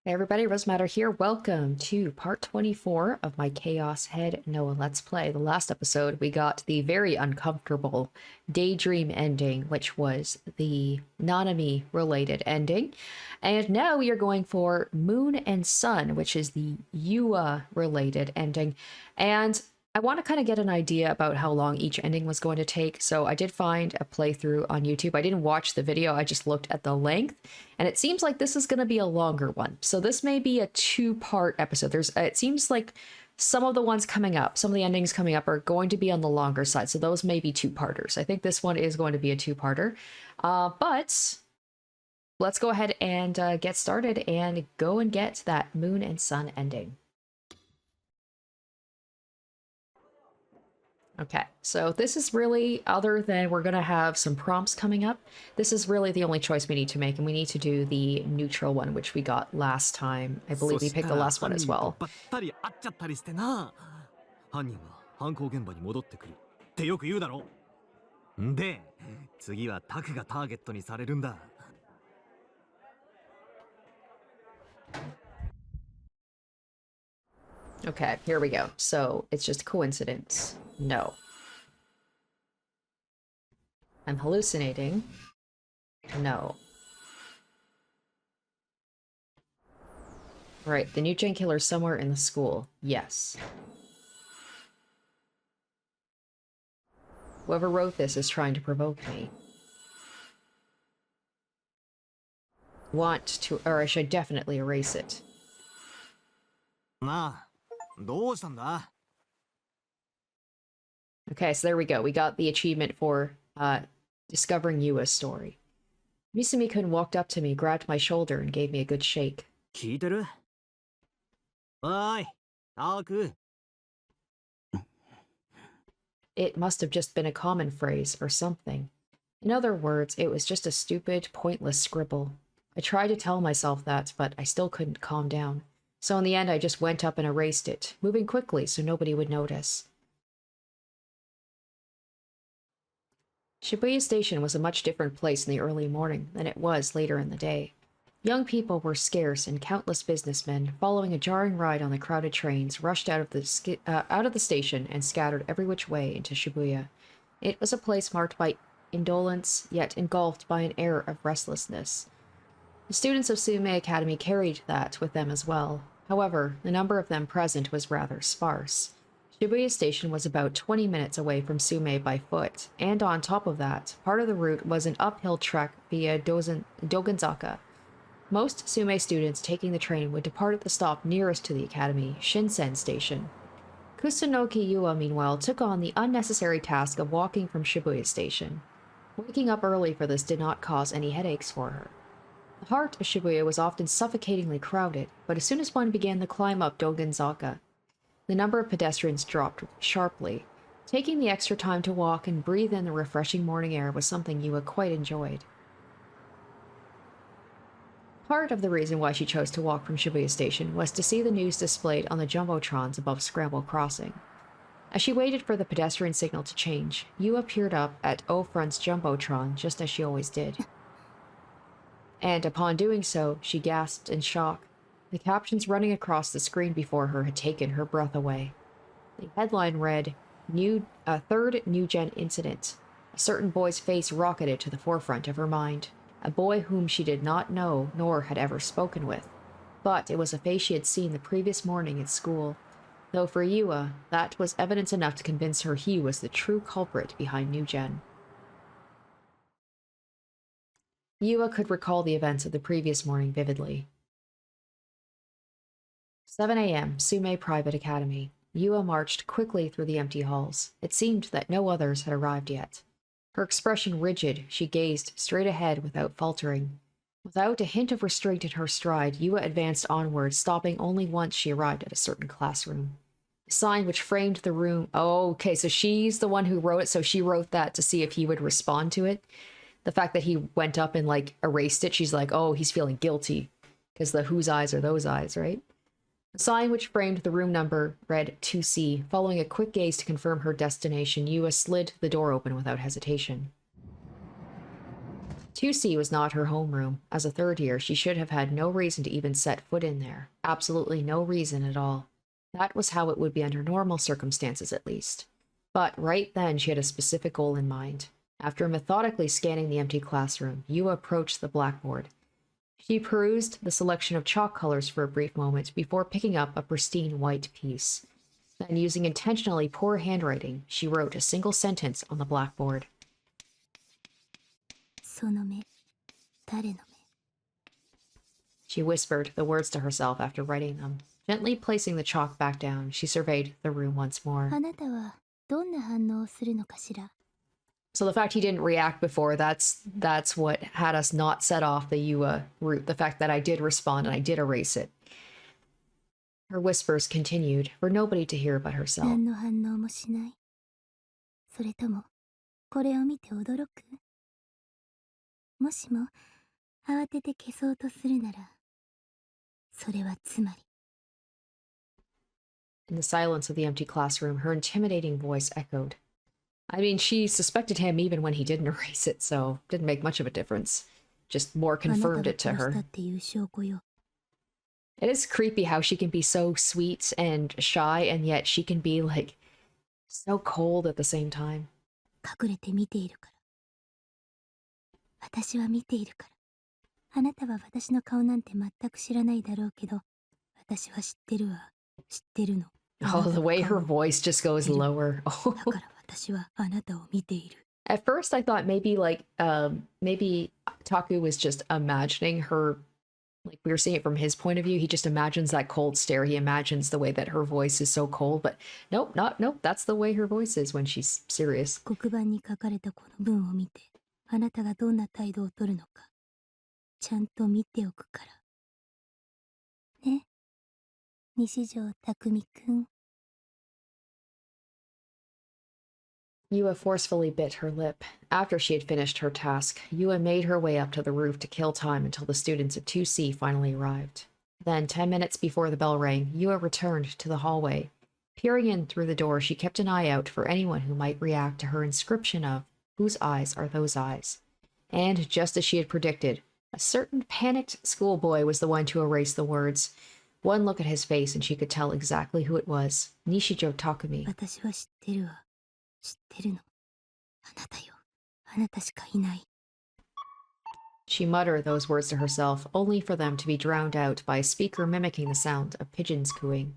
Hey everybody, Rosematter here. Welcome to part 24 of my Chaos Head Noah Let's Play. The last episode, we got the very uncomfortable daydream ending, which was the Nanami related ending. And now we are going for Moon and Sun, which is the YUA related ending. And I want to kind of get an idea about how long each ending was going to take. So I did find a playthrough on YouTube. I didn't watch the video, I just looked at the length. And it seems like this is going to be a longer one. So this may be a two-part episode. It seems like some of the ones coming up, some of the endings coming up are going to be on the longer side. So those may be two-parters. I think this one is going to be a two-parter. But let's go ahead and get started and go and get that Moon and Sun ending. Okay, so this is really, other than we're going to have some prompts coming up, this is really the only choice we need to make, and we need to do the neutral one, which we got last time. I believe we picked the last one as well. Okay, here we go. So it's just coincidence. No. I'm hallucinating. No. Right, the NewGen killer's somewhere in the school. Yes. Whoever wrote this is trying to provoke me. Want to, or I should definitely erase it. Okay, so there we go. We got the achievement for discovering Yua's story. Misumi-kun walked up to me, grabbed my shoulder, and gave me a good shake. It must have just been a common phrase or something. In other words, it was just a stupid, pointless scribble. I tried to tell myself that, but I still couldn't calm down. So in the end, I just went up and erased it, moving quickly so nobody would notice. Shibuya Station was a much different place in the early morning than it was later in the day. Young people were scarce, and countless businessmen, following a jarring ride on the crowded trains, rushed out of the station and scattered every which way into Shibuya. It was a place marked by indolence, yet engulfed by an air of restlessness. The students of Sume Academy carried that with them as well. However, the number of them present was rather sparse. Shibuya Station was about 20 minutes away from Sume by foot, and on top of that, part of the route was an uphill trek via Dogenzaka. Most Sume students taking the train would depart at the stop nearest to the academy, Shinsen Station. Kusunoki Yua, meanwhile, took on the unnecessary task of walking from Shibuya Station. Waking up early for this did not cause any headaches for her. The heart of Shibuya was often suffocatingly crowded, but as soon as one began the climb up Dogenzaka, the number of pedestrians dropped sharply. Taking the extra time to walk and breathe in the refreshing morning air was something Yua quite enjoyed. Part of the reason why she chose to walk from Shibuya Station was to see the news displayed on the jumbotrons above Scramble Crossing. As she waited for the pedestrian signal to change, Yua peered up at O-Front's jumbotron just as she always did. And upon doing so, she gasped in shock. The captions running across the screen before her had taken her breath away. The headline read, Third NewGen Incident. A certain boy's face rocketed to the forefront of her mind. A boy whom she did not know nor had ever spoken with. But it was a face she had seen the previous morning at school. Though for Yua, that was evidence enough to convince her he was the true culprit behind NewGen. Yua could recall the events of the previous morning vividly. 7 a.m., Sume Private Academy. Yua marched quickly through the empty halls. It seemed that no others had arrived yet. Her expression rigid, she gazed straight ahead without faltering. Without a hint of restraint in her stride, Yua advanced onward, stopping only once she arrived at a certain classroom. The sign which framed the room— oh, okay, so she's the one who wrote it, so she wrote that to see if he would respond to it. The fact that he went up and, erased it, she's like, oh, he's feeling guilty. Because the whose eyes are those eyes, right? The sign which framed the room number read 2C. Following a quick gaze to confirm her destination, Yua slid the door open without hesitation. 2C was not her homeroom. As a third year, she should have had no reason to even set foot in there. Absolutely no reason at all. That was how it would be under normal circumstances, at least. But right then, she had a specific goal in mind. After methodically scanning the empty classroom, Yua approached the blackboard. She perused the selection of chalk colors for a brief moment before picking up a pristine white piece. Then, using intentionally poor handwriting, she wrote a single sentence on the blackboard. She whispered the words to herself after writing them. Gently placing the chalk back down, she surveyed the room once more. So the fact he didn't react before, that's what had us not set off the YUA route. The fact that I did respond and I did erase it. Her whispers continued, for nobody to hear but herself. In the silence of the empty classroom, her intimidating voice echoed. I mean, she suspected him even when he didn't erase it, so didn't make much of a difference. Just more confirmed it to her. It is creepy how she can be so sweet and shy, and yet she can be, like, so cold at the same time. Oh, the way her voice just goes lower. At first I thought maybe maybe Taku was just imagining her, like we were seeing it from his point of view. He just imagines that cold stare. He imagines the way that her voice is so cold, but nope, that's the way her voice is when she's serious. Nishijo Takumi-kun. Yua forcefully bit her lip. After she had finished her task, Yua made her way up to the roof to kill time until the students of 2C finally arrived. Then, 10 minutes before the bell rang, Yua returned to the hallway. Peering in through the door, she kept an eye out for anyone who might react to her inscription of, "Whose eyes are those eyes?" And, just as she had predicted, a certain panicked schoolboy was the one to erase the words. One look at his face and she could tell exactly who it was. Nishijo Takumi. She muttered those words to herself, only for them to be drowned out by a speaker mimicking the sound of pigeons cooing.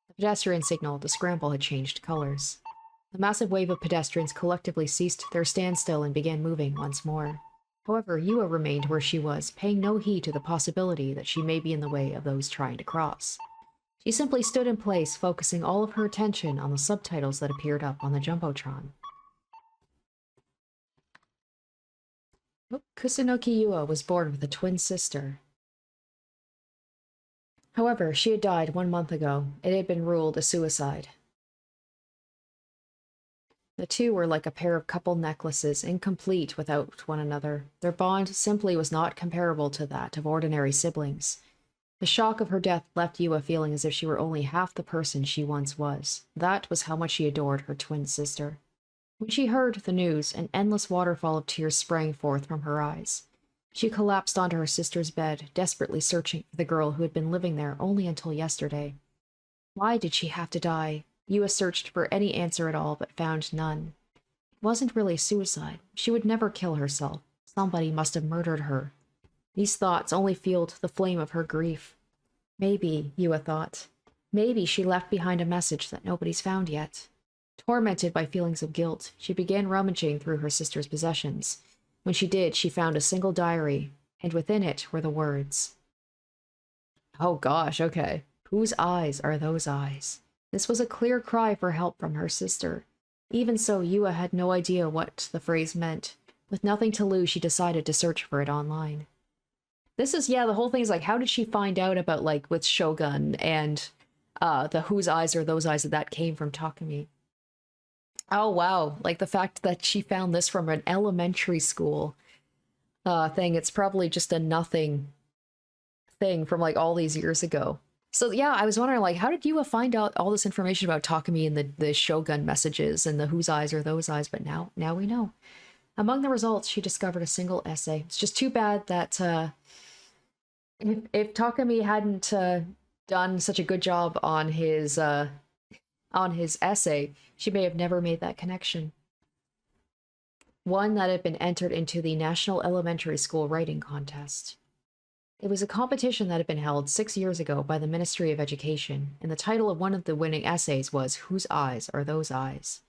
The pedestrian signal, the scramble, had changed colors. The massive wave of pedestrians collectively ceased their standstill and began moving once more. However, Yua remained where she was, paying no heed to the possibility that she may be in the way of those trying to cross. She simply stood in place, focusing all of her attention on the subtitles that appeared up on the Jumbotron. Kusunoki Yua was born with a twin sister. However, she had died 1 month ago. It had been ruled a suicide. The two were like a pair of couple necklaces, incomplete without one another. Their bond simply was not comparable to that of ordinary siblings. The shock of her death left Yua feeling as if she were only half the person she once was. That was how much she adored her twin sister. When she heard the news, an endless waterfall of tears sprang forth from her eyes. She collapsed onto her sister's bed, desperately searching for the girl who had been living there only until yesterday. Why did she have to die? Yua searched for any answer at all, but found none. It wasn't really suicide. She would never kill herself. Somebody must have murdered her. These thoughts only fueled the flame of her grief. Maybe, Yua thought, maybe she left behind a message that nobody's found yet. Tormented by feelings of guilt, she began rummaging through her sister's possessions. When she did, she found a single diary, and within it were the words. Oh gosh, okay. Whose eyes are those eyes? This was a clear cry for help from her sister. Even so, Yua had no idea what the phrase meant. With nothing to lose, she decided to search for it online. This is, the whole thing is like, how did she find out about, like, with Shogun and the whose eyes are those eyes that came from Takumi? Oh, wow. Like, the fact that she found this from an elementary school thing, it's probably just a nothing thing from, like, all these years ago. So, yeah, I was wondering, like, how did Yua find out all this information about Takumi and the Shogun messages and the whose eyes are those eyes? But now we know. Among the results, she discovered a single essay. It's just too bad that if Takumi hadn't done such a good job on his essay, she may have never made that connection. One that had been entered into the National Elementary School Writing Contest. It was a competition that had been held 6 years ago by the Ministry of Education, and the title of one of the winning essays was Whose Eyes Are Those Eyes?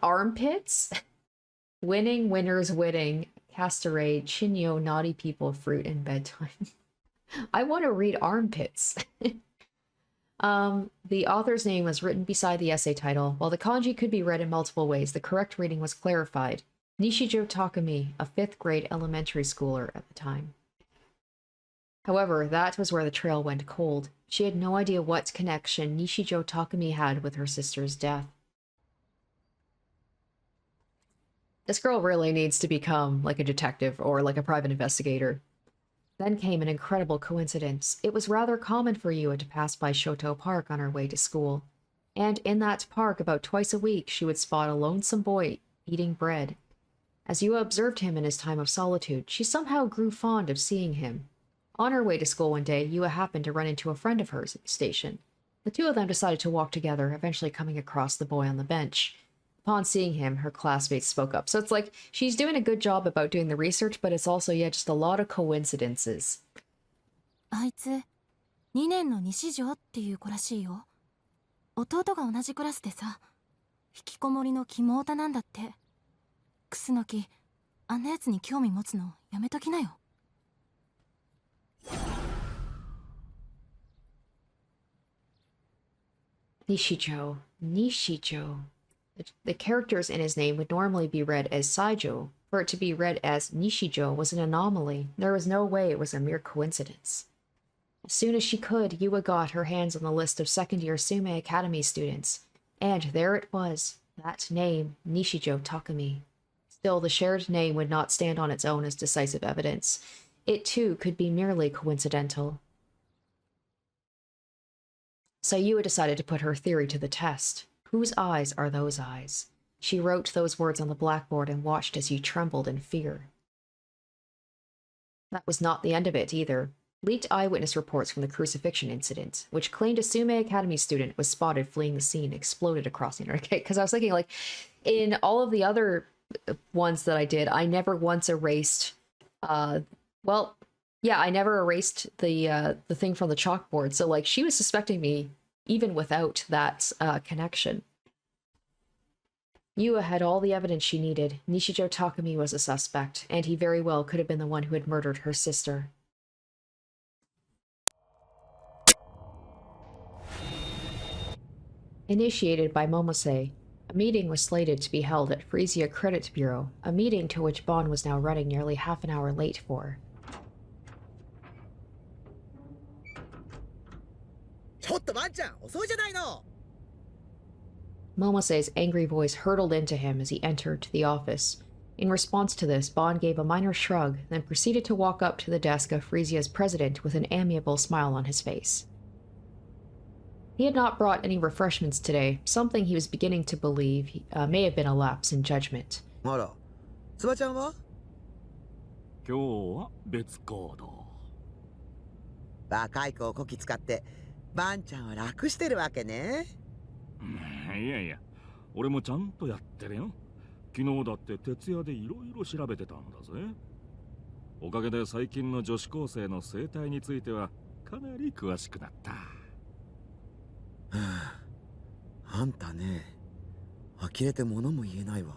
Armpits? Winning, winners winning, Castoray, Chinyo, naughty people, fruit, and bedtime. I want to read armpits. The author's name was written beside the essay title. While the kanji could be read in multiple ways, the correct reading was clarified. Nishijo Takumi, a 5th grade elementary schooler at the time. However, that was where the trail went cold. She had no idea what connection Nishijo Takumi had with her sister's death. This girl really needs to become like a detective or like a private investigator. Then came an incredible coincidence. It was rather common for Yua to pass by Shoto Park on her way to school. And in that park, about twice a week, she would spot a lonesome boy eating bread. As Yua observed him in his time of solitude, she somehow grew fond of seeing him. On her way to school one day, Yua happened to run into a friend of hers at the station. The two of them decided to walk together, eventually coming across the boy on the bench. Upon seeing him, her classmates spoke up. So it's like, she's doing a good job about doing the research, but it's also, yeah, just a lot of coincidences. あいつ、2年の西条っていう子らしいよ。弟が同じクラスでさ、引きこもりの肝オタなんだって。クスノキ、あんなやつに興味持つのやめときなよ。Nishijo. The characters in his name would normally be read as Saijo. For it to be read as Nishijo was an anomaly. There was no way it was a mere coincidence. As soon as she could, Yua got her hands on the list of second-year Sume Academy students. And there it was, that name, Nishijo Takumi. Still, the shared name would not stand on its own as decisive evidence. It, too, could be merely coincidental. So Yua decided to put her theory to the test. Whose eyes are those eyes? She wrote those words on the blackboard and watched as he trembled in fear. That was not the end of it, either. Leaked eyewitness reports from the crucifixion incident, which claimed a Sume Academy student was spotted fleeing the scene, exploded across the internet. Because I was thinking, like, in all of the other ones that I did, I never once erased, I never erased the thing from the chalkboard. So, like, she was suspecting me even without that connection. Yua had all the evidence she needed. Nishijo Takumi was a suspect, and he very well could have been the one who had murdered her sister. Initiated by Momose, a meeting was slated to be held at Freesia Credit Bureau, a meeting to which Bon was now running nearly half an hour late for. Momose's angry voice hurtled into him as he entered the office. In response to this, Bon gave a minor shrug, then proceeded to walk up to the desk of Freesia's president with an amiable smile on his face. He had not brought any refreshments today, something he was beginning to believe may have been a lapse in judgment. つばちゃんは今日は別行動。若い子をこき使ってバンちゃんは楽してるわけね。いやいや、俺もちゃんとやってるよ。昨日だって徹夜でいろいろ調べてたんだぜ。おかげで最近の女子高生の生態についてはかなり詳しくなった。あんたね、呆れて物も言えないわ。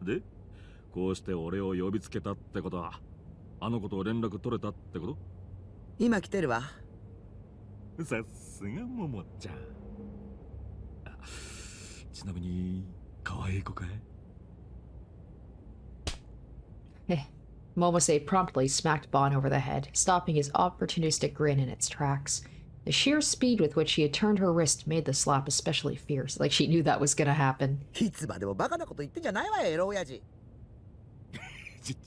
で、こうして俺を呼びつけたってことは、あの子と連絡取れたってこと？今来てるわ。さすがももちゃん。ちなみに可愛い子かい？Momose promptly smacked Bon over the head, stopping his opportunistic grin in its tracks. The sheer speed with which she had turned her wrist made the slap especially fierce, like she knew that was gonna happen. いつまでもバカなこと言ってんじゃないわよ、エロ親父。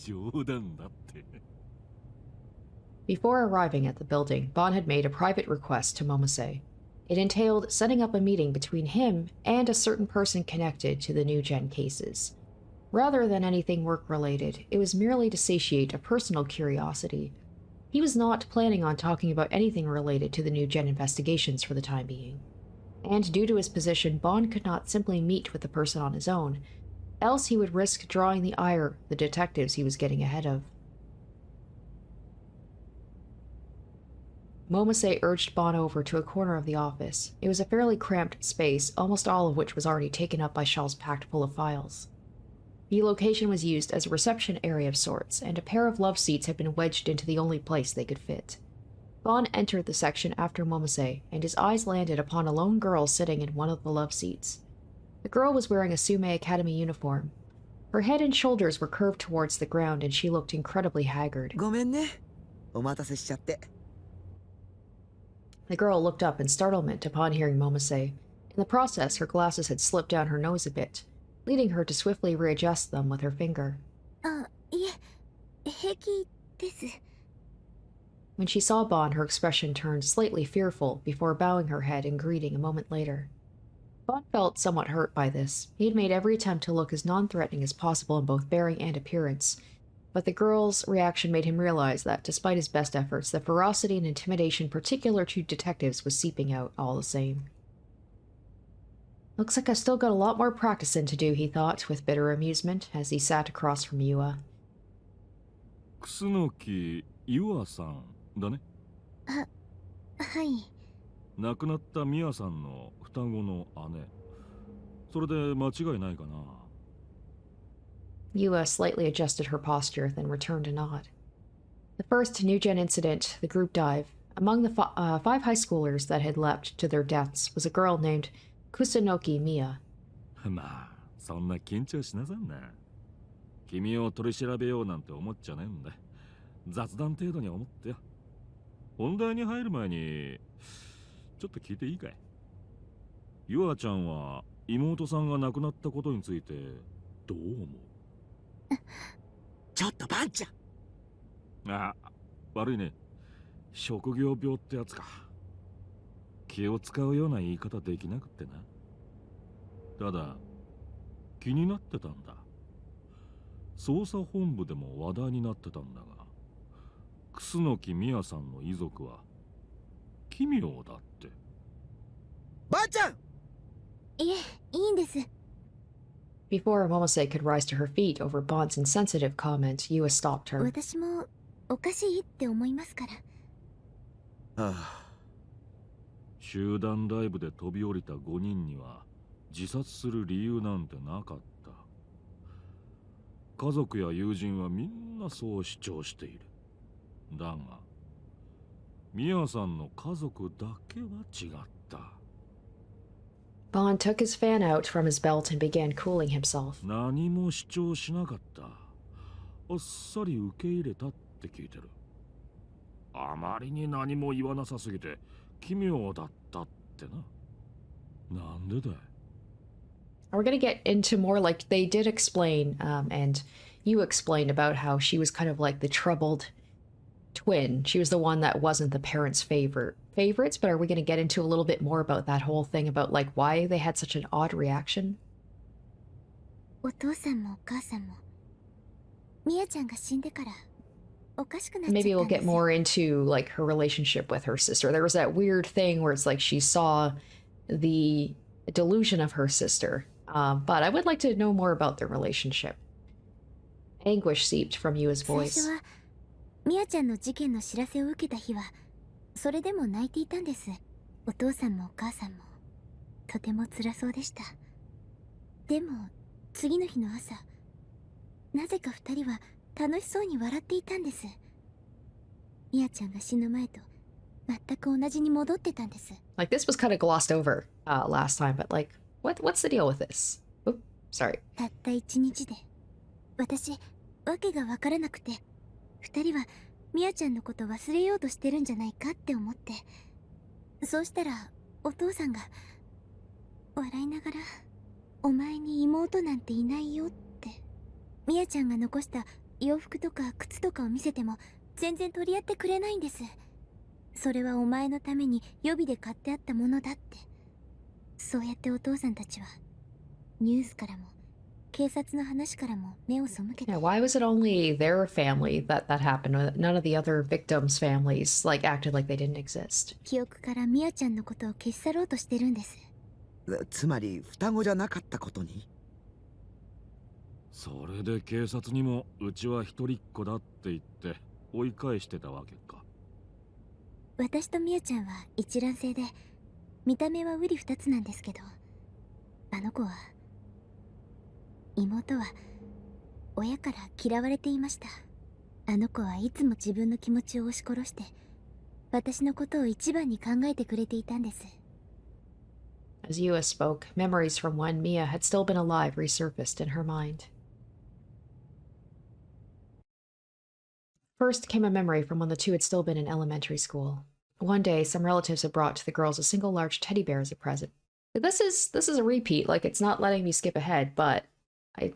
冗談だって。Before arriving at the building, Bon had made a private request to Momose. It entailed setting up a meeting between him and a certain person connected to the NewGen cases. Rather than anything work-related, it was merely to satiate a personal curiosity. He was not planning on talking about anything related to the NewGen investigations for the time being. And due to his position, Bond could not simply meet with the person on his own, else he would risk drawing the ire of the detectives he was getting ahead of. Momose urged Bond over to a corner of the office. It was a fairly cramped space, almost all of which was already taken up by shelves packed full of files. The location was used as a reception area of sorts, and a pair of love seats had been wedged into the only place they could fit. Bond entered the section after Momose, and his eyes landed upon a lone girl sitting in one of the love seats. The girl was wearing a Sume Academy uniform. Her head and shoulders were curved towards the ground, and she looked incredibly haggard. ごめんね。お待たせしちゃって。 The girl looked up in startlement upon hearing Momose. In the process, her glasses had slipped down her nose a bit, leading her to swiftly readjust them with her finger. あ、いえ、平気です。 When she saw Bond, her expression turned slightly fearful before bowing her head in greeting a moment later. Bond felt somewhat hurt by this. He had made every attempt to look as non-threatening as possible in both bearing and appearance, but the girl's reaction made him realize that, despite his best efforts, the ferocity and intimidation particular to detectives was seeping out all the same. Looks like I've still got a lot more practicing to do, he thought, with bitter amusement, as he sat across from YUA. 楠YUAさんだね。はい。亡くなったミヤさんの双子の姉。それで間違いないかな。YUA slightly adjusted her posture, then returned a nod. The first NewGen incident, the group dive, among the 5 high schoolers that had leapt to their deaths was a girl named Kusunoki Miya. まあ、そんな緊張しなさんな。君を取り調べようなんて思っちゃねえんだ。雑談程度に思ってよ。本題に入る前に、ちょっと聞いていいかい？ユアちゃんは妹さんが亡くなったことについてどう思う？ちょっとバンちゃん。あ、悪いね。職業病ってやつか。気を使うような言い方できなくってな。ただ、気になってたんだ。捜査本部でも話題になってたんだが、楠ミヤさんの遺族は奇妙だって。ばあちゃん！いえ、いいんです。 Before Momose could rise to her feet over Bond's insensitive comment, Yua stopped her. 私もおかしいって思いますから。はあ、集団ライブで飛び降りた5人には自殺する理由なんてなかった。家族や友人はみんなそう主張している。だが、ミヤさんの家族だけは違った。Bond took his fan out from his belt and began cooling himself. 何も主張しなかった。あっさり受け入れたって聞いてる。あまりに何も言わなさすぎて奇妙だったってな。なんでだい？ We're gonna get into more, like, they did explain, and you explained about how she was kind of like the troubled twin. She was the one that wasn't the parents' favorites, but are we gonna get into a little bit more about that whole thing about, like, why they had such an odd reaction? お父さんもお母さんもミヤちゃんが死んでからおかしくなっちゃったんです。 Maybe we'll get more into, like, her relationship with her sister. There was that weird thing where it's like she saw the delusion of her sister. But I would like to know more about their relationship. Anguish seeped from Yua's 最 voice. 初はミヤちゃんの事件の知らせを受けた日はそれでも泣いていたんです。お父さんもお母さんもとても辛そうでした。でも次の日の朝なぜか2人は楽しそうに笑っていたんです。ミヤちゃんが死ぬ前と全く同じに戻ってたんです。 Like, this was kind of glossed over last time, but, like, what's the deal with this? Oop, sorry. たった1日で私わけが分からなくて2人はミヤちゃんのこと忘れようとしてるんじゃないかって思って、そうしたらお父さんが笑いながら「お前に妹なんていないよ」って。ミヤちゃんが残した洋服とか靴とかを見せても全然取り合ってくれないんです。それはお前のために予備で買ってあったものだって。そうやってお父さんたちはニュースからも警察の話からも目を背けて。 Yeah, why was it only their family that happened? None of the other victims' families acted like they didn't exist. 記憶からミヤちゃんのことを消し去ろうとしてるんです。つまり双子じゃなかったことに。それで警察にもうちは一人っ子だって言って追い返してたわけか。私とミヤちゃんは一卵性で、見た目は瓜二つなんですけど、あの子は、妹は親から嫌われていました。あの子はいつも自分の気持ちを押し殺して、私のことを一番に考えてくれていたんです。 As Yua spoke, memories from when Mia had still been alive resurfaced in her mind. First came a memory from when the two had still been in elementary school. One day, some relatives had brought to the girls a single large teddy bear as a present. This is a repeat. It's not letting me skip ahead, but I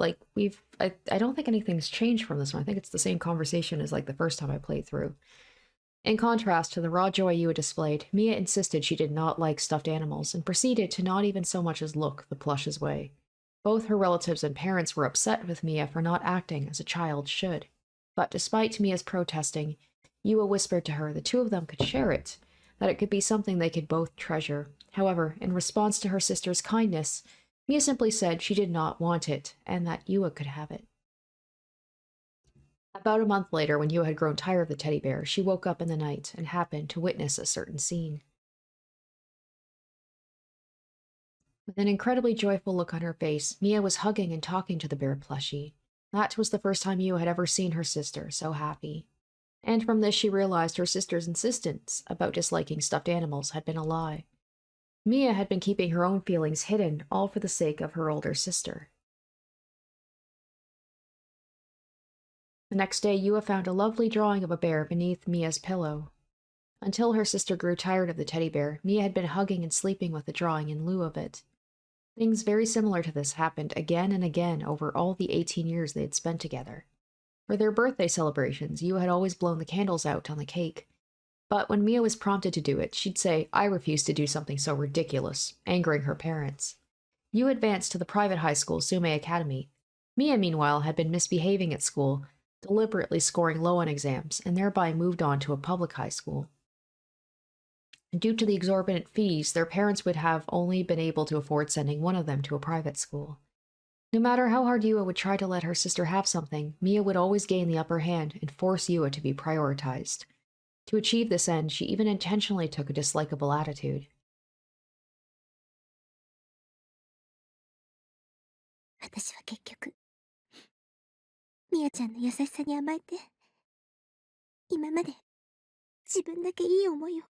don't think anything's changed from this one. I think it's the same conversation as the first time I played through. In contrast to the raw joy Yua displayed, Mia insisted she did not like stuffed animals and proceeded to not even so much as look the plush's way. Both her relatives and parents were upset with Mia for not acting as a child should. But despite Mia's protesting, Yua whispered to her the two of them could share it, that it could be something they could both treasure. However, in response to her sister's kindness, Mia simply said she did not want it, and that Yua could have it. About a month later, when Yua had grown tired of the teddy bear, she woke up in the night and happened to witness a certain scene. With an incredibly joyful look on her face, Mia was hugging and talking to the bear plushie. That was the first time Yua had ever seen her sister so happy. And from this she realized her sister's insistence about disliking stuffed animals had been a lie. Mia had been keeping her own feelings hidden, all for the sake of her older sister. The next day, Yua found a lovely drawing of a bear beneath Mia's pillow. Until her sister grew tired of the teddy bear, Mia had been hugging and sleeping with the drawing in lieu of it. Things very similar to this happened again and again over all the 18 years they had spent together. For their birthday celebrations, Yua had always blown the candles out on the cake. But when Mia was prompted to do it, she'd say, "I refuse to do something so ridiculous," angering her parents. Yua advanced to the private high school, Sume Academy. Mia, meanwhile, had been misbehaving at school, deliberately scoring low on exams, and thereby moved on to a public high school. Due to the exorbitant fees, their parents would have only been able to afford sending one of them to a private school. No matter how hard Yua would try to let her sister have something, Mia would always gain the upper hand and force Yua to be prioritized. To achieve this end, she even intentionally took a dislikable attitude. 私は結局ミヤちゃんの優しさに甘えて、今まで自分だけいい思いを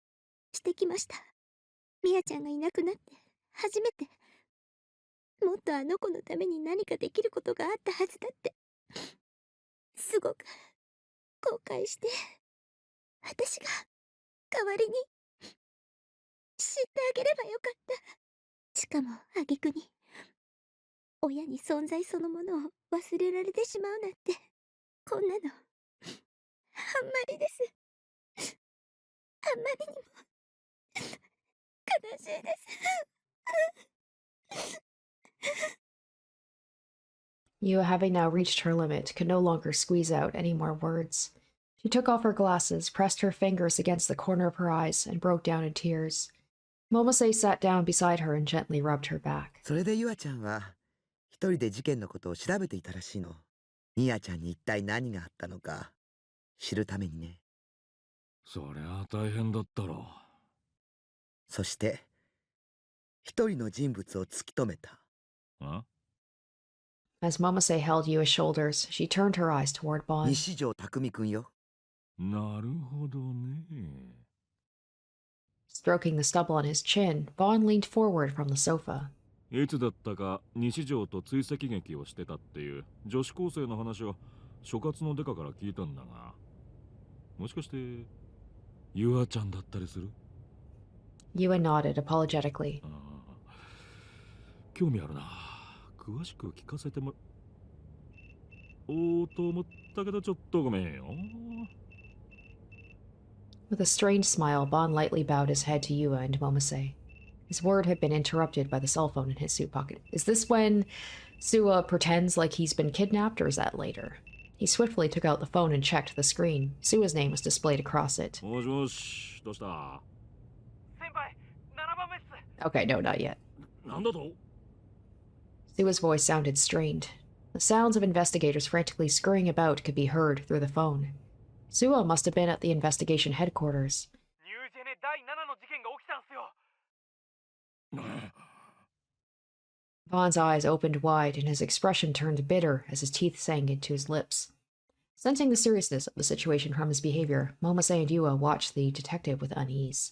してきました。ミヤちゃんがいなくなって初めて、もっとあの子のために何かできることがあったはずだって、すごく後悔して、私が代わりに死んであげればよかった。しかも挙句に親に存在そのものを忘れられてしまうなんて、こんなのあんまりです。あんまりにも悲しいです。Yua, having now reached her limit, could no longer squeeze out any more words. She took off her glasses, pressed her fingers against the corner of her eyes, and broke down in tears. Momose sat down beside her and gently rubbed her back. それでユアちゃんは一人で事件のことを調べていたらしいの。ミアちゃんに一体何があったのか知るためにね。そりゃ大変だったろう。そして一人の人物を突き止めた。As Momose held Yua's shoulders, she turned her eyes toward Bon. 西条匠くんよ。なるほどね。Stroking the stubble on his chin, Bon leaned forward from the sofa. いつだったか西条と追跡劇をしてたっていう女子高生の話を所轄のデカから聞いたんだが、もしかしてユアちゃんだったりする？ Yua nodded apologetically. 興味あるな。詳しく聞かせてもおーと思ったけどちょっとごめんよ。With a strange smile, Bon lightly bowed his head to Yua and Momose. His word had been interrupted by the cell phone in his suit pocket. Is this when Suwa pretends like he's been kidnapped, or is that later? He swiftly took out the phone and checked the screen. Suwa's name was displayed across it. Okay, no, not yet. Suwa's voice sounded strained. The sounds of investigators frantically scurrying about could be heard through the phone. Suwa must have been at the investigation headquarters. Vaughn's eyes opened wide and his expression turned bitter as his teeth sank into his lips. Sensing the seriousness of the situation from his behavior, Momose and Yua watched the detective with unease.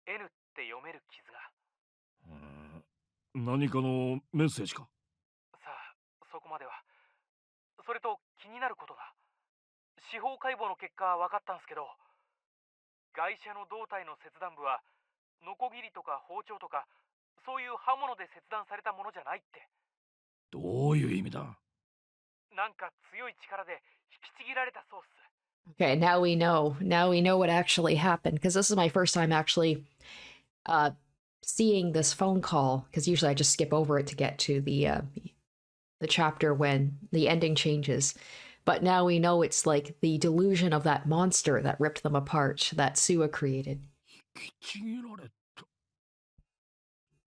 N って読める傷が。何かのメッセージか。さあ、そこまでは。それと気になることが。司法解剖の結果分かったんですけど、ガイシャの胴体の切断部はノコギリとか包丁とかそういう刃物で切断されたものじゃないって。どういう意味だ。なんか強い力で引きちぎられたそうっす。Okay, now we know. Now we know what actually happened, because this is my first time actually seeing this phone call, because usually I just skip over it to get to the chapter when the ending changes. But now we know it's like the delusion of that monster that ripped them apart, that Suwa created.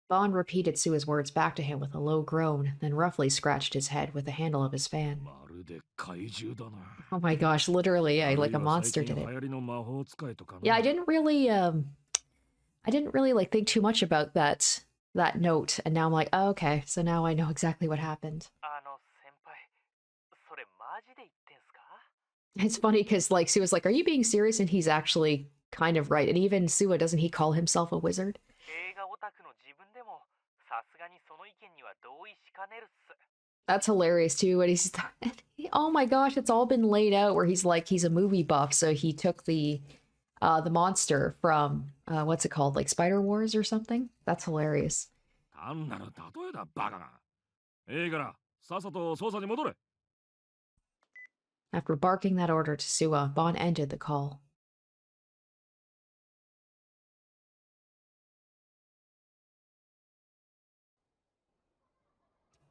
Bond repeated Suwa's words back to him with a low groan, then roughly scratched his head with the handle of his fan. Oh my gosh, literally, like a monster did it. Yeah, I didn't really like think too much about that note, and now I'm like, oh, okay, so now I know exactly what happened. It's funny because like Suwa's like, are you being serious? And he's actually kind of right. And even Suwa, doesn't he call himself a wizard? That's hilarious too. And he's, oh my gosh, it's all been laid out where he's like, he's a movie buff, so he took the monster from what's it called, like Spider Wars or something. That's hilarious. After barking that order to Suwa, Bon ended the call.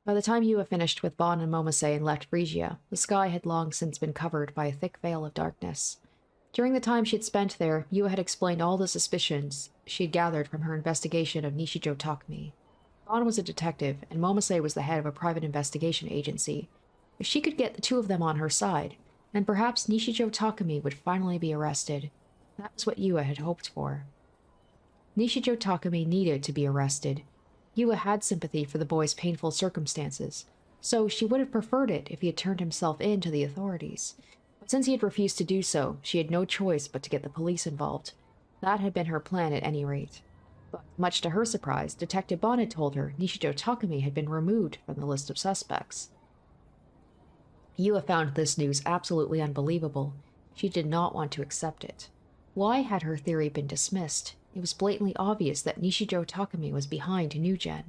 By the time Yua finished with Bon and Momose and left Freesia, the sky had long since been covered by a thick veil of darkness. During the time she had spent there, Yua had explained all the suspicions she had gathered from her investigation of Nishijo Takumi. Bon was a detective, and Momose was the head of a private investigation agency. If she could get the two of them on her side, then perhaps Nishijo Takumi would finally be arrested. That was what Yua had hoped for. Nishijo Takumi needed to be arrested. Yua had sympathy for the boy's painful circumstances, so she would have preferred it if he had turned himself in to the authorities. But since he had refused to do so, she had no choice but to get the police involved. That had been her plan at any rate. But, much to her surprise, Detective Bon had told her Nishijo Takumi had been removed from the list of suspects. Yua found this news absolutely unbelievable. She did not want to accept it. Why had her theory been dismissed? It was blatantly obvious that Nishijo Takumi was behind NewGen.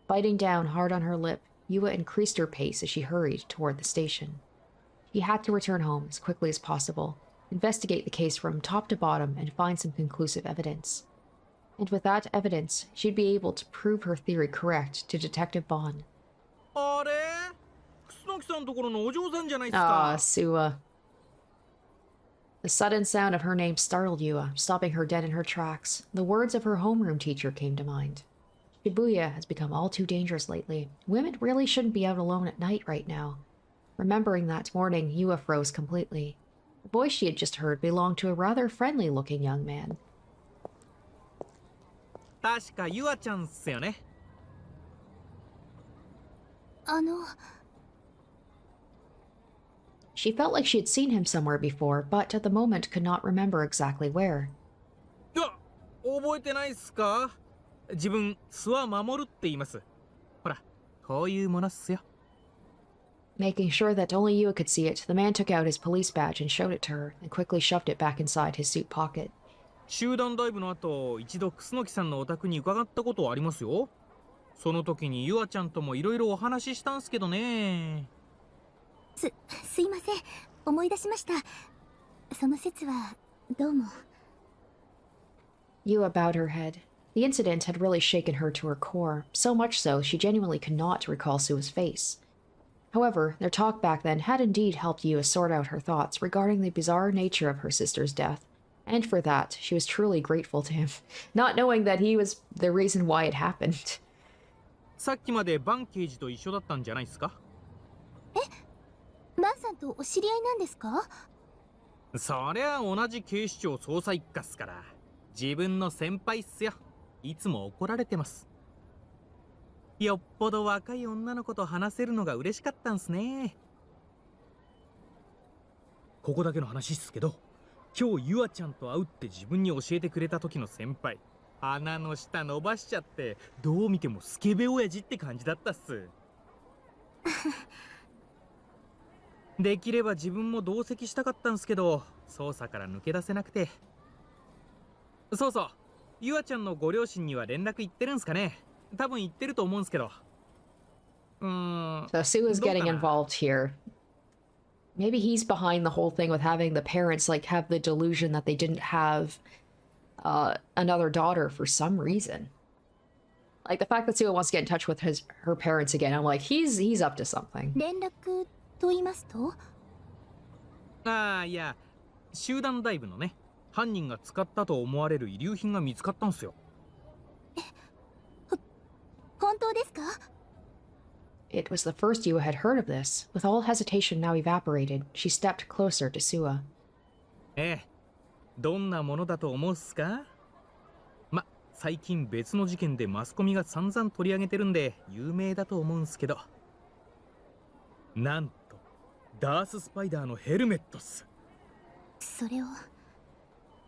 Biting down hard on her lip, Yua increased her pace as she hurried toward the station. She had to return home as quickly as possible, investigate the case from top to bottom, and find some conclusive evidence. And with that evidence, she'd be able to prove her theory correct to Detective Bon. Ah, Suwa. The sudden sound of her name startled Yua, stopping her dead in her tracks. The words of her homeroom teacher came to mind. Shibuya has become all too dangerous lately. Women really shouldn't be out alone at night right now. Remembering that morning, Yua froze completely. The voice she had just heard belonged to a rather friendly-looking young man. She felt like she had seen him somewhere before, but at the moment could not remember exactly where. Making sure that only Yua could see it, the man took out his police badge and showed it to her, and quickly shoved it back inside his suit pocket. 集団ダイブの後、一度楠木さんのお宅に伺ったことはありますよ。その時にユアちゃんともいろいろお話ししたんすけどね。すいません、思い出しました。その説はどうも。Yua bowed her head. The incident had really shaken her to her core, so much so she genuinely could not recall Suwa's face. However, their talk back then had indeed helped Yua sort out her thoughts regarding the bizarre nature of her sister's death, and for that, she was truly grateful to him, not knowing that he was the reason why it happened. さっきまでバン刑事と一緒だったんじゃないですか？バンさんとお知り合いなんですか？そりゃ同じ警視庁捜査一課っすから。自分の先輩っすよ。いつも怒られてます。よっぽど若い女の子と話せるのが嬉しかったんすね。ここだけの話っすけど、今日ユアちゃんと会うって自分に教えてくれた時の先輩、鼻の下伸ばしちゃってどう見てもスケベ親父って感じだったっす。できれば自分も同席したかったんすけど、捜査から抜け出せなくて。そうそう、ユアちゃんのご両親には連絡行ってるんすかね。多分行ってると思うんすけど。So Suwa's getting involved here. Maybe he's behind the whole thing with having the parents like have the delusion that they didn't have another daughter for some reason. Like the fact that Suwa wants to get in touch with her parents again, I'm like, he's up to something. 連絡と言いますと？ああ、いや、集団ダイブのね、犯人が使ったと思われる遺留品が見つかったんすよ。本当ですか？ It was the first Yua had heard of this. With all hesitation now evaporated, she stepped closer to Suwa. ええ、どんなものだと思うっすか？ま、最近別の事件でマスコミが散々取り上げてるんで有名だと思うんすけど。なんと、ダーススパイダーのヘルメットっす。それを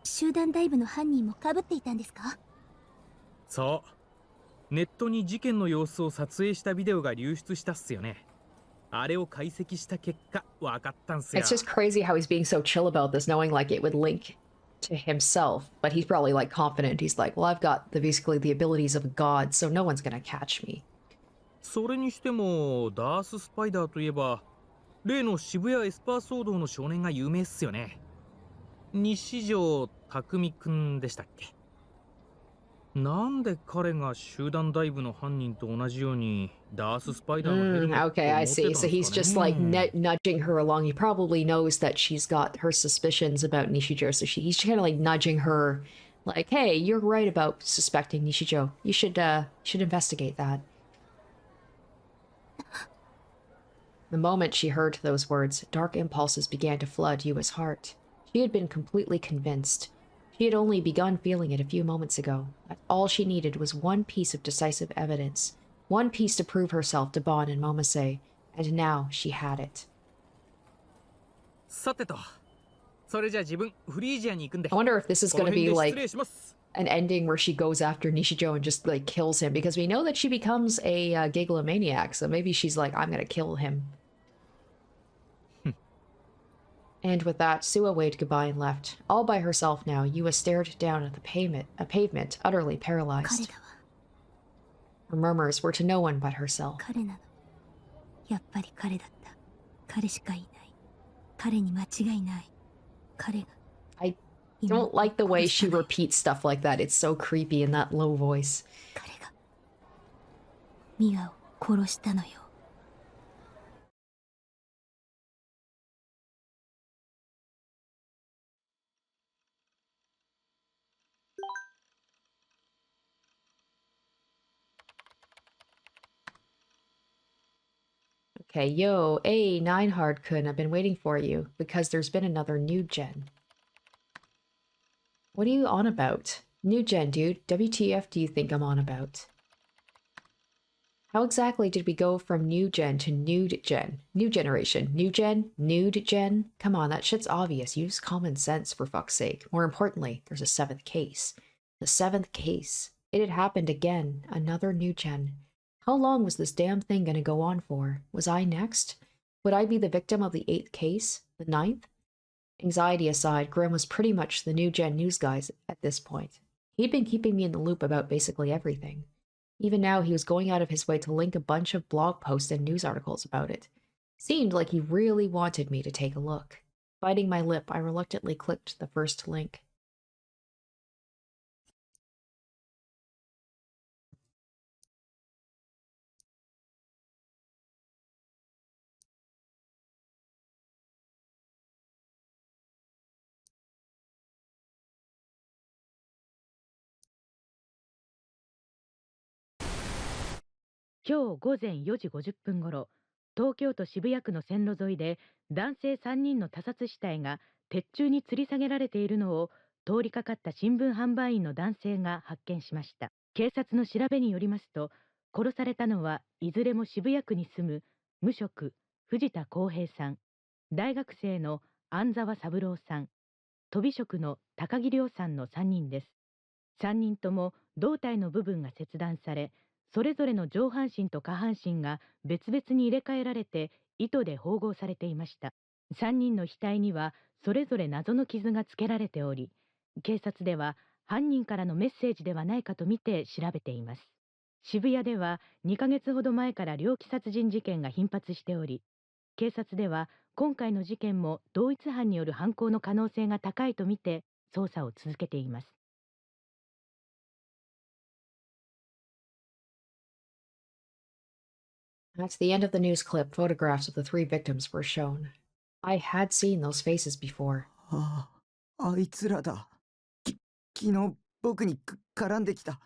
集団ダイブの犯人もかぶっていたんですか？そう。ネットに事件の様子を撮影したビデオが流出したっすよね。あれを解析した結果、わかったんすよ。It's just crazy how he's being so chill about this, knowing like it would link to himself, but he's probably like confident. He's like, well, I've got basically the abilities of a god, so no one's gonna catch me. それにしても、ダーススパイダーといえば、例の渋谷エスパー騒動の少年が有名っすよね。西条匠くんでしたっけ？なんで彼が集団ダイブの犯人と同じようにダーススパイダーのヘルメットを持ってたん Okay, I ですかね。 see. So he's just like nudging her along. He probably knows that she's got her suspicions about Nishijo, so he's kind of like nudging her, like, "Hey, you're right about suspecting Nishijo. You should investigate that." The moment she heard those words, dark impulses began to flood Yua's heart. She had been completely convinced. She had only begun feeling it a few moments ago. That all she needed was one piece of decisive evidence, one piece to prove herself to Bon and Momose, and now she had it. さてと、それじゃ自分フリージアに行くんで。 I wonder if this is この going to 辺 be で like 失礼します。 an ending where she goes after Nishijo and just like kills him, because we know that she becomes a gigalomaniac, so maybe she's like, I'm gonna kill him. And with that, Suwa waved goodbye and left. All by herself now, Yua stared down at the pavement, utterly 彼 paralyzed. だわ。 Her murmurs were to no one but herself. 彼なの。やっぱり彼だった。彼しかいない。彼に間違いない。彼が。 I don't like the way she repeats stuff like that. It's so creepy in that low voice. 彼がミワを殺したのよ。 Okay, yo, hey, Neinhard-kun, I've been waiting for you, because there's been another NewGen. What are you on about? NewGen, dude. WTF do you think I'm on about? How exactly did we go from NewGen to NewGen? New generation. NewGen? NewGen? Come on, that shit's obvious. Use common sense, for fuck's sake. More importantly, there's a seventh case. The seventh case. It had happened again. Another NewGen. How long was this damn thing gonna go on for? Was I next? Would I be the victim of the 8th case? The 9th? Anxiety aside, Grim was pretty much the NewGen news guy at this point. He'd been keeping me in the loop about basically everything. Even now, he was going out of his way to link a bunch of blog posts and news articles about it. Seemed like he really wanted me to take a look. Biting my lip, I reluctantly clicked the first link.「今日午前4時50分ごろ、東京都渋谷区の線路沿いで男性3人の他殺死体が鉄柱に吊り下げられているのを通りかかった新聞販売員の男性が発見しました。警察の調べによりますと、殺されたのはいずれも渋谷区に住む無職藤田康平さん、大学生の安沢三郎さん、とび職の高木亮さんの3人です。3人とも胴体の部分が切断され、それぞれの上半身と下半身が別々に入れ替えられて糸で縫合されていました。3人の額にはそれぞれ謎の傷がつけられており、警察では犯人からのメッセージではないかとみて調べています。渋谷では2ヶ月ほど前から猟奇殺人事件が頻発しており、警察では今回の事件も同一犯による犯行の可能性が高いとみて捜査を続けています。At the end of the news clip, photographs of the 3 victims were shown. I had seen those faces before. ああ、あいつらだ。昨日僕に絡んできた。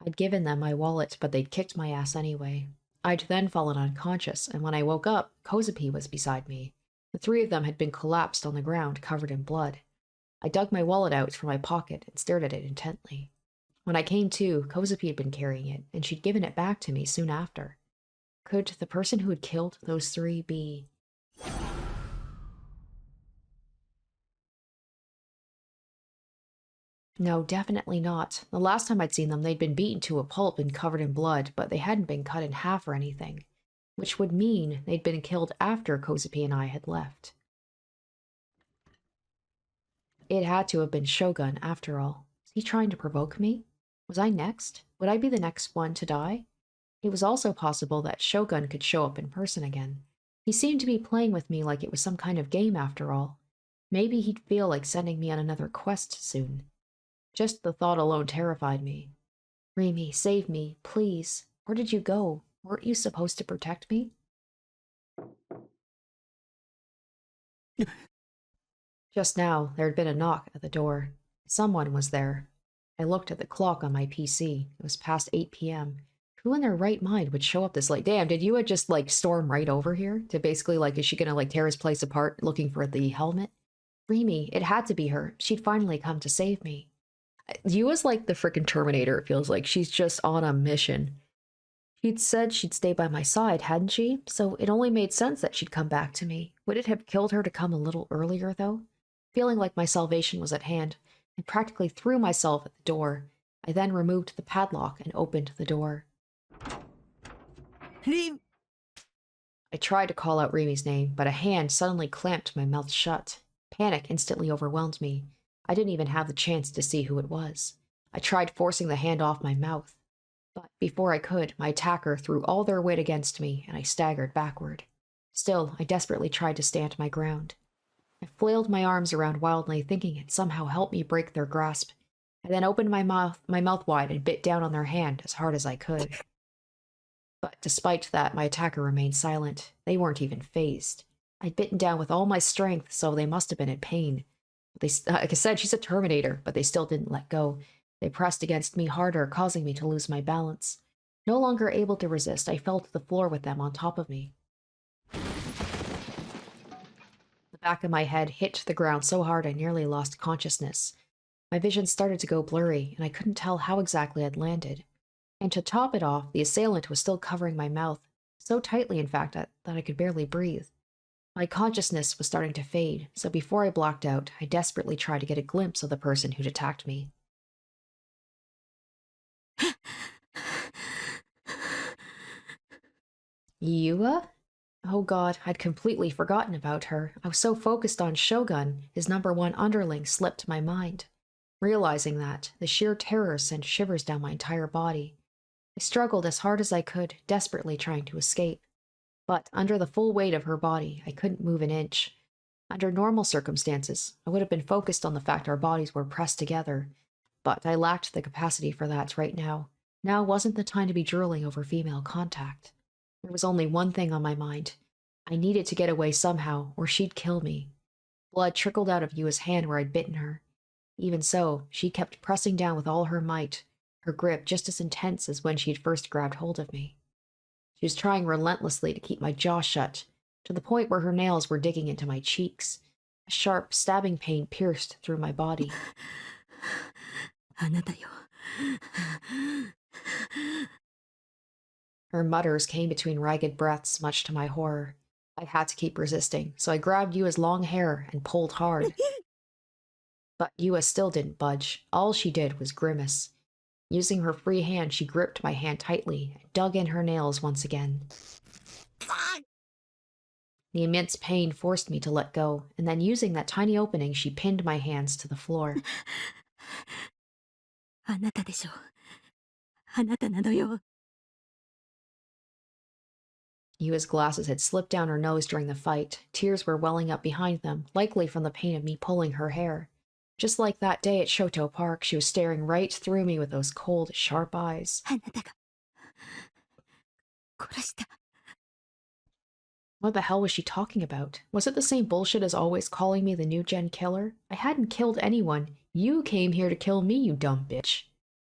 I'd given them my wallet, but they'd kicked my ass anyway. I'd then fallen unconscious, and when I woke up, Kozupi was beside me. The 3 of them had been collapsed on the ground, covered in blood. I dug my wallet out from my pocket and stared at it intently. When I came to, Kozupi had been carrying it, and she'd given it back to me soon after. Could the person who had killed those 3 be... No, definitely not. The last time I'd seen them, they'd been beaten to a pulp and covered in blood, but they hadn't been cut in half or anything, which would mean they'd been killed after Kozupi and I had left. It had to have been Shogun, after all. Was he trying to provoke me? Was I next? Would I be the next one to die? It was also possible that Shogun could show up in person again. He seemed to be playing with me like it was some kind of game after all. Maybe he'd feel like sending me on another quest soon. Just the thought alone terrified me. Remy, save me, please. Where did you go? Weren't you supposed to protect me? Just now, there had been a knock at the door. Someone was there. I looked at the clock on my PC. It was past 8 p.m. Who in their right mind would show up this late? Damn, did YUA just, like, storm right over here? To basically, like, is she gonna, like, tear his place apart looking for the helmet? Remy, it had to be her. She'd finally come to save me. YUA's like the frickin' Terminator, it feels like. She's just on a mission. She'd said she'd stay by my side, hadn't she? So it only made sense that she'd come back to me. Would it have killed her to come a little earlier, though? Feeling like my salvation was at hand, I practically threw myself at the door. I then removed the padlock and opened the door. Rim! I tried to call out Remy's name, but a hand suddenly clamped my mouth shut. Panic instantly overwhelmed me. I didn't even have the chance to see who it was. I tried forcing the hand off my mouth. But before I could, my attacker threw all their weight against me, and I staggered backward. Still, I desperately tried to stand my ground. I flailed my arms around wildly, thinking it'd somehow help me break their grasp. I then opened my mouth wide and bit down on their hand as hard as I could. But despite that, my attacker remained silent. They weren't even fazed. I'd bitten down with all my strength, so they must have been in pain. They, like I said, she's a Terminator, but they still didn't let go. They pressed against me harder, causing me to lose my balance. No longer able to resist, I fell to the floor with them on top of me. The back of my head hit the ground so hard I nearly lost consciousness. My vision started to go blurry, and I couldn't tell how exactly I'd landed. And to top it off, the assailant was still covering my mouth, so tightly in fact that I could barely breathe. My consciousness was starting to fade, so before I blacked out, I desperately tried to get a glimpse of the person who'd attacked me. YUA? Oh god, I'd completely forgotten about her. I was so focused on Shogun, his #1 underling, slipped my mind. Realizing that, the sheer terror sent shivers down my entire body. I struggled as hard as I could, desperately trying to escape. But under the full weight of her body, I couldn't move an inch. Under normal circumstances, I would have been focused on the fact our bodies were pressed together. But I lacked the capacity for that right now. Now wasn't the time to be drooling over female contact. There was only one thing on my mind. I needed to get away somehow, or she'd kill me. Blood trickled out of Yua's hand where I'd bitten her. Even so, she kept pressing down with all her might, her grip just as intense as when she'd first grabbed hold of me. She was trying relentlessly to keep my jaw shut, to the point where her nails were digging into my cheeks. A sharp, stabbing pain pierced through my body. あなたよ。 Her mutters came between ragged breaths, much to my horror. I had to keep resisting, so I grabbed Yua's long hair and pulled hard. But Yua still didn't budge. All she did was grimace. Using her free hand, she gripped my hand tightly and dug in her nails once again. The immense pain forced me to let go, and then using that tiny opening, she pinned my hands to the floor. あなたでしょ。あなたなのよ。 Yua's glasses had slipped down her nose during the fight. Tears were welling up behind them, likely from the pain of me pulling her hair. Just like that day at Shoto Park, she was staring right through me with those cold, sharp eyes. あなたが殺した。 What the hell was she talking about? Was it the same bullshit as always calling me the NewGen killer? I hadn't killed anyone. You came here to kill me, you dumb bitch.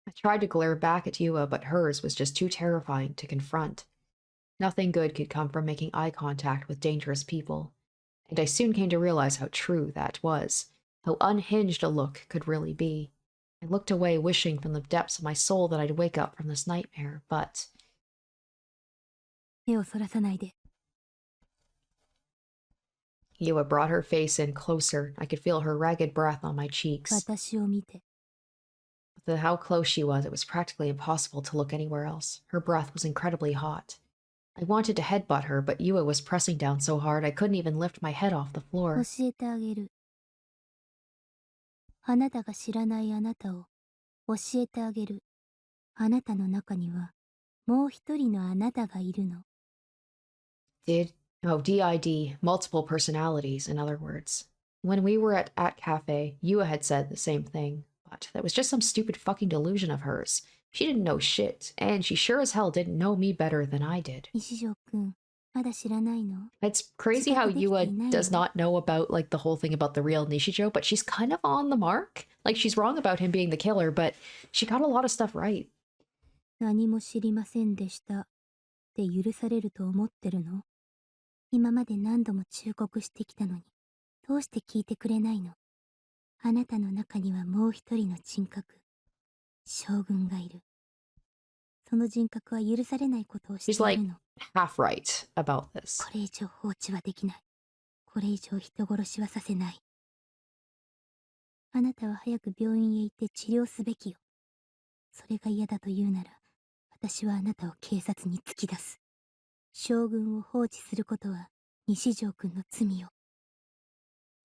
I tried to glare back at Yua, but hers was just too terrifying to confront. Nothing good could come from making eye contact with dangerous people. And I soon came to realize how true that was, how unhinged a look could really be. I looked away, wishing from the depths of my soul that I'd wake up from this nightmare, but... 目をそらさないで。 Yua brought her face in closer. I could feel her ragged breath on my cheeks. 私を見て。 With how close she was, it was practically impossible to look anywhere else. Her breath was incredibly hot. I wanted to headbutt her, but Yua was pressing down so hard I couldn't even lift my head off the floor. 教えてあげる。あなたが知らないあなたを教えてあげる。あなたの中にはもう一人のあなたがいるの。 DID, multiple personalities, in other words. When we were at Cafe, Yua had said the same thing, but that was just some stupid fucking delusion of hers. She didn't know shit, and she sure as hell didn't know me better than I did. 西條くん、まだ知らないの？ It's crazy how Yua does not know about, like, the whole thing about the real Nishijo, but she's kind of on the mark. Like, she's wrong about him being the killer, but she got a lot of stuff right. 何も知りませんでしたって許されると思ってるの？今まで何度も忠告してきたのに、どうして聞いてくれないの？あなたの中にはもう一人の人格、将軍がいる。その人格は許されないことをしてい She's る like の。 half right about this. これ以上放置はできない。これ以上人殺しはさせない。あなたは早く病院へ行って治療すべきよ。それが嫌だと言うなら、私はあなたを警察に突き出す。将軍を放置することは西條くんの罪よ。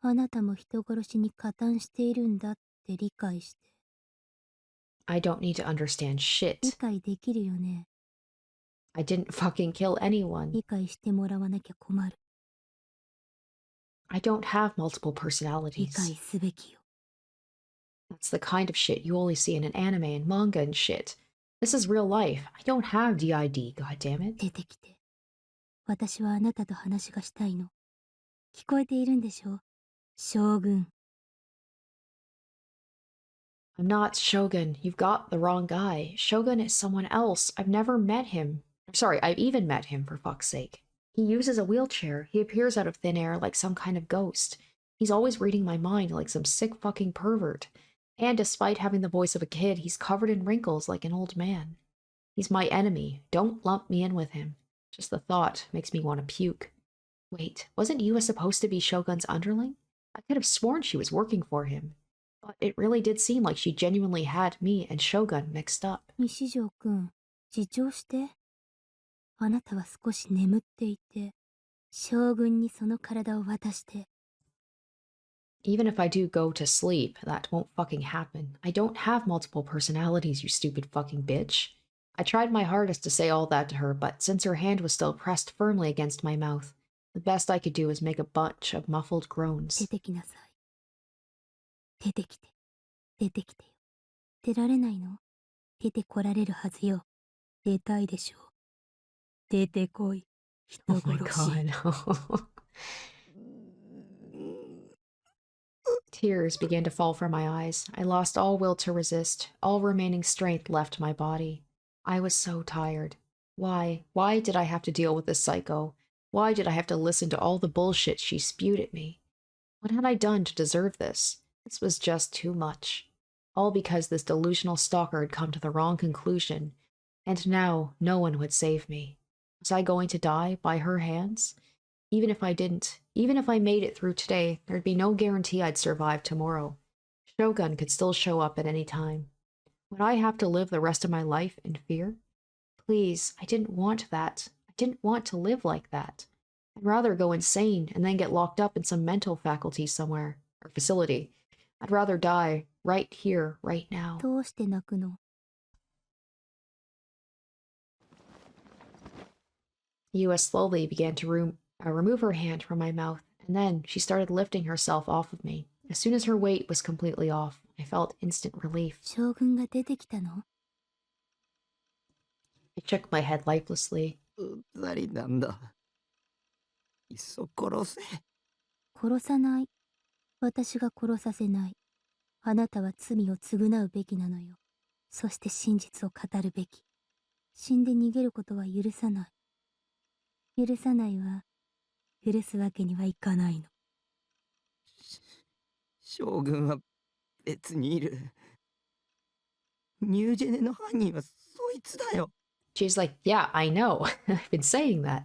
あなたも人殺しに加担しているんだって理解して。I don't need to understand 理 shit. 解できるよね。 I didn't fucking kill anyone. 理解してもらわなきゃ困る。 I don't have multiple 理 personalities. 解すべきよ。 That's the kind of shit you only see in an anime and manga and shit. This is real life. I don't have DID, goddammit. 出てきて。私はあなたと話がしたいの。聞こえているんでしょ？将軍。 I'm not Shogun. You've got the wrong guy. Shogun is someone else. I've never met him. I'm sorry, I've even met him, for fuck's sake. He uses a wheelchair. He appears out of thin air like some kind of ghost. He's always reading my mind like some sick fucking pervert. And despite having the voice of a kid, he's covered in wrinkles like an old man. He's my enemy. Don't lump me in with him. Just the thought makes me want to puke. Wait, wasn't Yua supposed to be Shogun's underling? I could have sworn she was working for him. But it really did seem like she genuinely had me and Shogun mixed up. 西條くん、自重して。あなたは少し眠っていて、将軍にその体を渡して。 Even if I do go to sleep, that won't fucking happen. I don't have multiple personalities, you stupid fucking bitch. I tried my hardest to say all that to her, but since her hand was still pressed firmly against my mouth, the best I could do was make a bunch of muffled 出 groans. てきなさい。出てきて。出てきてよ。出られないの？出てこられるはずよ。出たいでしょう。出てこい。人 Oh my 殺し。 god. Tears began to fall from my eyes. I lost all will to resist. All remaining strength left my body. I was so tired. Why? Why did I have to deal with this psycho? Why did I have to listen to all the bullshit she spewed at me? What had I done to deserve this? This was just too much. All because this delusional stalker had come to the wrong conclusion. And now no one would save me. Was I going to die by her hands? Even if I didn't, even if I made it through today, there'd be no guarantee I'd survive tomorrow. Shogun could still show up at any time. Would I have to live the rest of my life in fear? Please, I didn't want that. I didn't want to live like that. I'd rather go insane and then get locked up in some mental faculty somewhere, or facility. I'd rather die right here, right now. どうして泣くの？ Yua slowly began to remove her hand from my mouth, and then she started lifting herself off of me. As soon as her weight was completely off, I felt instant relief. 将軍が出てきたの？ I shook my head lifelessly. うざりなんだ。いっそ殺せ。殺さない。私が殺させない。あなたは罪を償うべきなのよ。そして真実を語るべき。死んで逃げることは許さない。許さないわ。許すわけにはいかないの。将軍は別にいる。ニュージェネの犯人はそいつだよ。 She's like, yeah, I know. I've been saying that.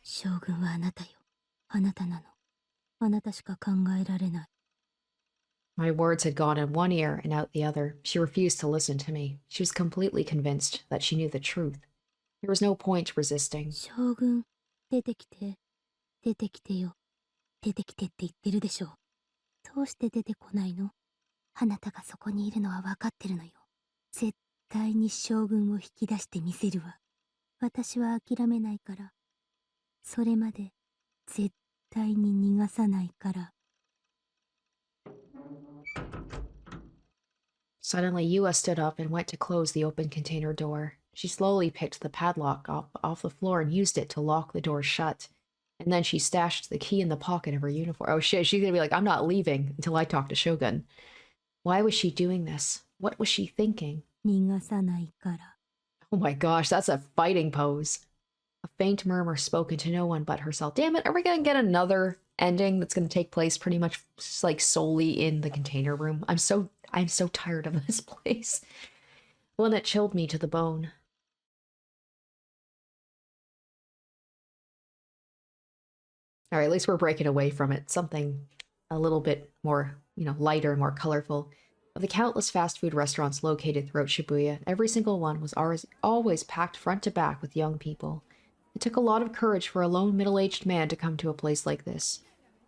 将軍はあなたよ。あなたなの。あなたしか考えられない。 My words had gone in one ear and out the other. She refused to listen to me. She was completely convinced that she knew the truth. There was no point resisting. 将軍、出てきて。出てきてよ。出てきてって言ってるでしょ。どうして出てこないの？あなたがそこにいるのは分かってるのよ。絶対に将軍を引き出してみせるわ。私は諦めないから。それまで絶対に逃がさないから。 Suddenly, Yua stood up and went to close the open container door. She slowly picked the padlock off the floor and used it to lock the door shut. And then she stashed the key in the pocket of her uniform. Oh shit, she's gonna be like, I'm not leaving until I talk to Shogun. Why was she doing this? What was she thinking? 逃がさないから。 Oh my gosh, that's a fighting pose. A faint murmur spoken to no one but herself. Damn it, are we gonna get another ending that's gonna take place pretty much just like solely in the container room? I'm so tired of this place. One that chilled me to the bone. Alright, at least we're breaking away from it. Something a little bit more, lighter, more colorful. Of the countless fast food restaurants located throughout Shibuya, every single one was always packed front to back with young people. It took a lot of courage for a lone middle-aged man to come to a place like this.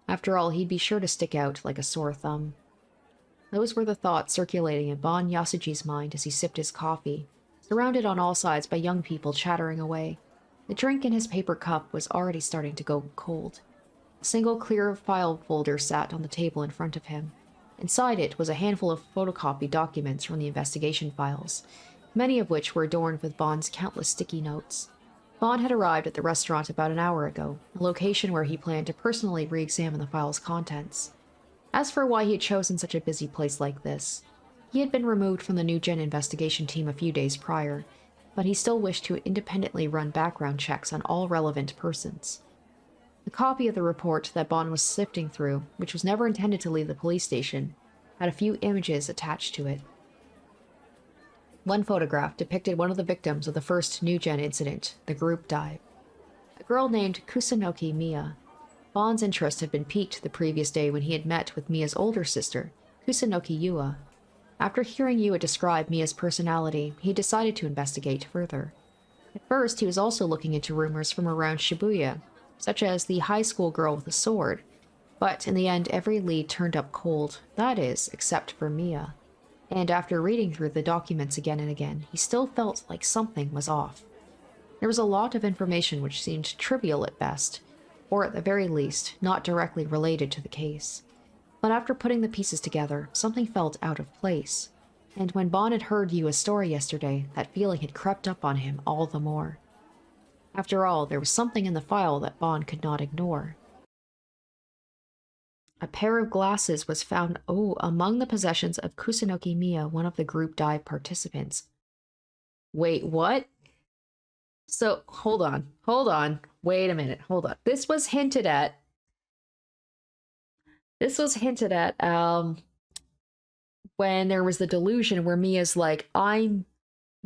After all, he'd be sure to stick out like a sore thumb. Those were the thoughts circulating in Bon Yasuji's mind as he sipped his coffee, surrounded on all sides by young people chattering away. The drink in his paper cup was already starting to go cold. A single clear file folder sat on the table in front of him. Inside it was a handful of photocopied documents from the investigation files, many of which were adorned with Bon's countless sticky notes. Bon had arrived at the restaurant about an hour ago, a location where he planned to personally re-examine the file's contents. As for why he had chosen such a busy place like this, he had been removed from the NewGen investigation team a few days prior, but he still wished to independently run background checks on all relevant persons. A copy of the report that Bon was sifting through, which was never intended to leave the police station, had a few images attached to it. One photograph depicted one of the victims of the first NewGen incident, the group dive. A girl named Kusunoki Miya. Bon's interest had been piqued the previous day when he had met with Miya's older sister, Kusunoki Yua. After hearing Yua describe Miya's personality, he decided to investigate further. At first, he was also looking into rumors from around Shibuya, such as the high school girl with a sword. But in the end, every lead turned up cold. That is, except for Mia. And after reading through the documents again and again, he still felt like something was off. There was a lot of information which seemed trivial at best, or at the very least, not directly related to the case. But after putting the pieces together, something felt out of place. And when Bon had heard Yua's story yesterday, that feeling had crept up on him all the more. After all, there was something in the file that Bon could not ignore. A pair of glasses was found, among the possessions of Kusunoki Mia, one of the group dive participants. Wait, what? So, hold on. Wait a minute, hold on. This was hinted at, when there was the delusion where Mia's like, I'm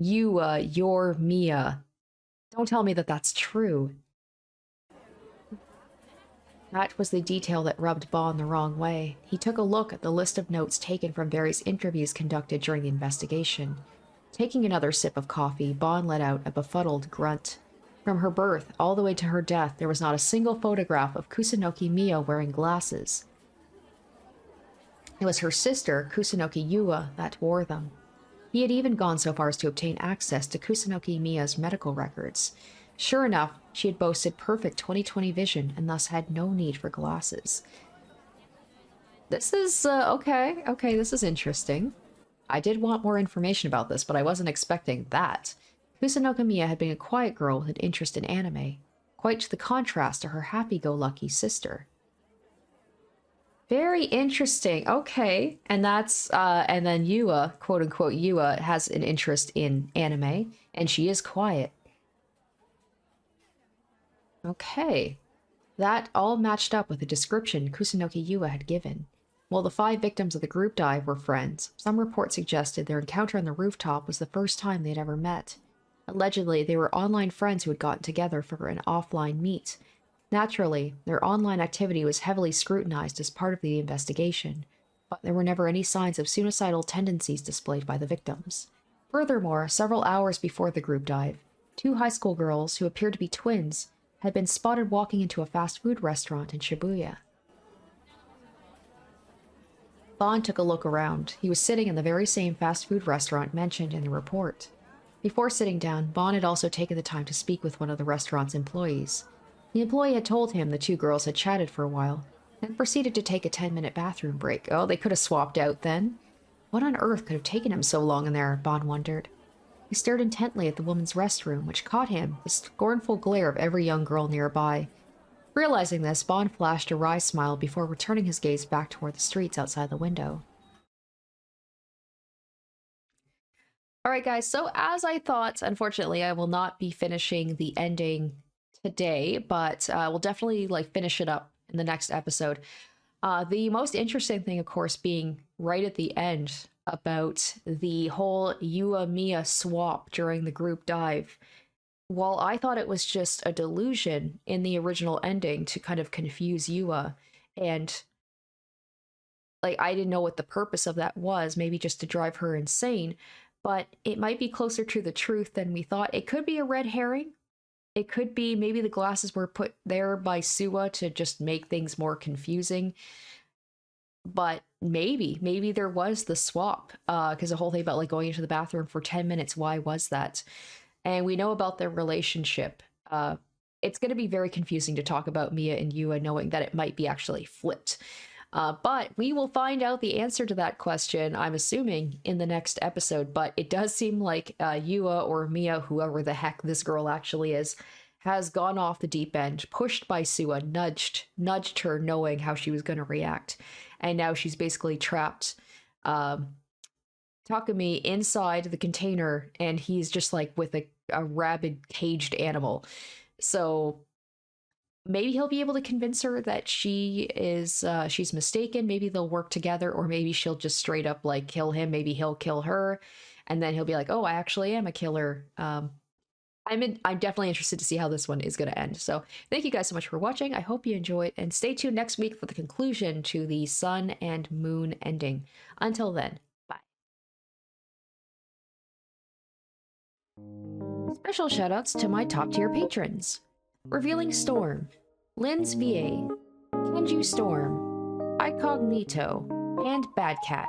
YUA, you're Mia. Don't tell me that that's true. That was the detail that rubbed Bon the wrong way. He took a look at the list of notes taken from various interviews conducted during the investigation. Taking another sip of coffee, Bon let out a befuddled grunt. From her birth all the way to her death, there was not a single photograph of Kusunoki Mia wearing glasses. It was her sister, Kusunoki YUA, that wore them. He had even gone so far as to obtain access to Kusunoki Mia's medical records. Sure enough, she had boasted perfect 20/20 vision and thus had no need for glasses. This is, okay, this is interesting. I did want more information about this, but I wasn't expecting that. Kusunoki Mia had been a quiet girl with an interest in anime, quite to the contrast to her happy-go-lucky sister. Very interesting. Okay. And that's, and then YUA, quote-unquote YUA, has an interest in anime, and she is quiet. Okay. That all matched up with the description Kusunoki YUA had given. While the 5 victims of the group dive were friends, some reports suggested their encounter on the rooftop was the first time they'd ever met. Allegedly, they were online friends who had gotten together for an offline meet. Naturally, their online activity was heavily scrutinized as part of the investigation, but there were never any signs of suicidal tendencies displayed by the victims. Furthermore, several hours before the group dive, 2 high school girls, who appeared to be twins, had been spotted walking into a fast food restaurant in Shibuya. Bon took a look around. He was sitting in the very same fast food restaurant mentioned in the report. Before sitting down, Bon had also taken the time to speak with one of the restaurant's employees. The employee had told him the 2 girls had chatted for a while, and proceeded to take a 10-minute bathroom break. Oh, they could have swapped out then. What on earth could have taken him so long in there, Bon wondered. He stared intently at the woman's restroom, which caught him the scornful glare of every young girl nearby. Realizing this, Bon flashed a wry smile before returning his gaze back toward the streets outside the window. Alright guys, so as I thought, unfortunately I will not be finishing the ending today, but we'll definitely finish it up in the next episode. The most interesting thing, of course, being right at the end about the whole YUA Mia swap during the group dive. While I thought it was just a delusion in the original ending to kind of confuse YUA, and I didn't know what the purpose of that was, maybe just to drive her insane, but it might be closer to the truth than we thought. It could be a red herring. It could be maybe the glasses were put there by Suwa to just make things more confusing. But maybe there was the swap, because the whole thing about going into the bathroom for 10 minutes, why was that? And we know about their relationship. It's going to be very confusing to talk about Mia and YUA knowing that it might be actually flipped. But we will find out the answer to that question, I'm assuming, in the next episode. But it does seem like YUA or Mia, whoever the heck this girl actually is, has gone off the deep end, pushed by Suwa, nudged her knowing how she was going to react. And now she's basically trapped Takumi inside the container, and he's just with a rabid caged animal. So maybe he'll be able to convince her that she's mistaken. Maybe they'll work together, or maybe she'll just straight up kill him. Maybe he'll kill her, and then he'll be like, oh, I actually am a killer. I'm definitely interested to see how this one is going to end. So thank you guys so much for watching. I hope you enjoyed, and stay tuned next week for the conclusion to the Sun and Moon ending. Until then, bye. Special shoutouts to my top tier patrons: Revealing Storm, Lynn's VA, Kenju Storm, Icognito, and Bad Cat.